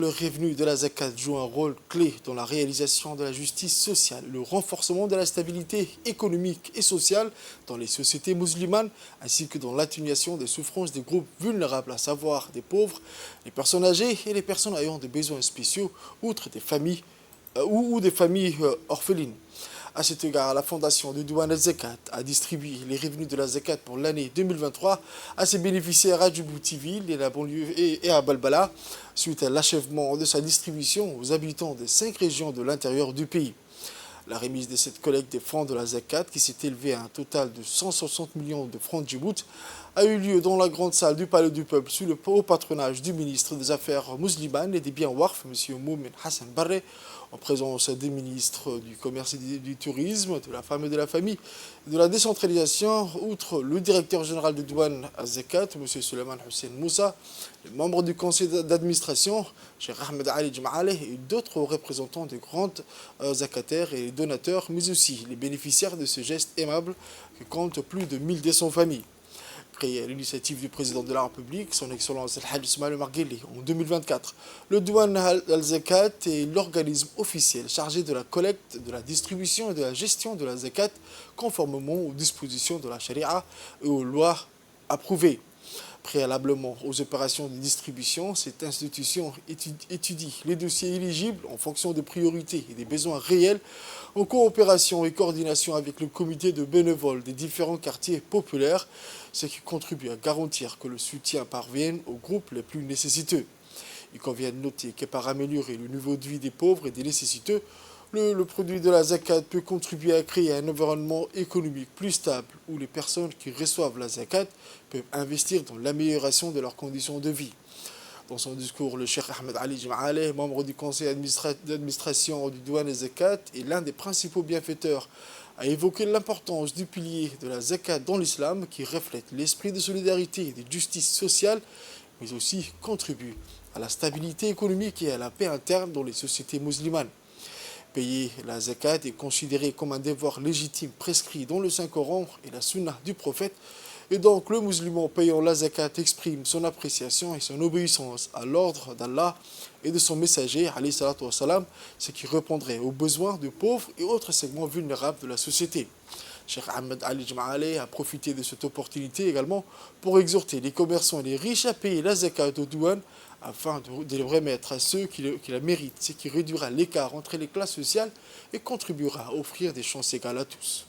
Le revenu de la zakat joue un rôle clé dans la réalisation de la justice sociale, le renforcement de la stabilité économique et sociale dans les sociétés musulmanes, ainsi que dans l'atténuation des souffrances des groupes vulnérables, à savoir des pauvres, les personnes âgées et les personnes ayant des besoins spéciaux, outre des familles ou des familles orphelines. À cet égard, la fondation de Douane al-Zakat a distribué les revenus de la Zakat pour l'année 2023 à ses bénéficiaires à Djibouti-Ville et la banlieue et à Balbala, suite à l'achèvement de sa distribution aux habitants des 5 régions de l'intérieur du pays. La remise de cette collecte des francs de la Zakat, qui s'est élevée à un total de 160 millions de francs de Djibouti, a eu lieu dans la grande salle du Palais du Peuple sous le haut patronage du ministre des Affaires musulmanes et des biens Warf, M. Moumen Hassan Barre, en présence des ministres du Commerce et du Tourisme, de la Femme et de la Famille, de la décentralisation, outre le directeur général de Douane à Zakat, M. Suleiman Hussein Moussa, les membres du conseil d'administration, Cheikh Ahmed Ali Jma'aleh, et d'autres représentants des grandes zakataires et donateurs, mais aussi les bénéficiaires de ce geste aimable qui compte plus de 1200 familles. Créé à l'initiative du président de la République, son Excellence El-Hajj Ismaël Omar Guelleh, en 2024, le Douane al-Zakat est l'organisme officiel chargé de la collecte, de la distribution et de la gestion de la zakat, conformément aux dispositions de la charia et aux lois approuvées. Préalablement aux opérations de distribution, cette institution étudie les dossiers éligibles en fonction des priorités et des besoins réels, en coopération et coordination avec le comité de bénévoles des différents quartiers populaires, ce qui contribue à garantir que le soutien parvienne aux groupes les plus nécessiteux. Il convient de noter que par améliorer le niveau de vie des pauvres et des nécessiteux, le produit de la zakat peut contribuer à créer un environnement économique plus stable où les personnes qui reçoivent la zakat peuvent investir dans l'amélioration de leurs conditions de vie. Dans son discours, le Cheikh Ahmed Ali Jma'aleh, membre du conseil d'administration du Douane et Zakat et l'un des principaux bienfaiteurs, a évoqué l'importance du pilier de la zakat dans l'islam qui reflète l'esprit de solidarité et de justice sociale, mais aussi contribue à la stabilité économique et à la paix interne dans les sociétés musulmanes. Payer la zakat est considéré comme un devoir légitime prescrit dans le Saint-Coran et la Sunna du prophète, et donc le musulman payant la zakat exprime son appréciation et son obéissance à l'ordre d'Allah et de son messager, alayhi salatu wassalam, ce qui répondrait aux besoins de pauvres et autres segments vulnérables de la société. Cheikh Ahmed Ali Jma'aleh a profité de cette opportunité également pour exhorter les commerçants et les riches à payer la zakat aux douanes afin de le remettre à ceux qui la méritent, ce qui réduira l'écart entre les classes sociales et contribuera à offrir des chances égales à tous.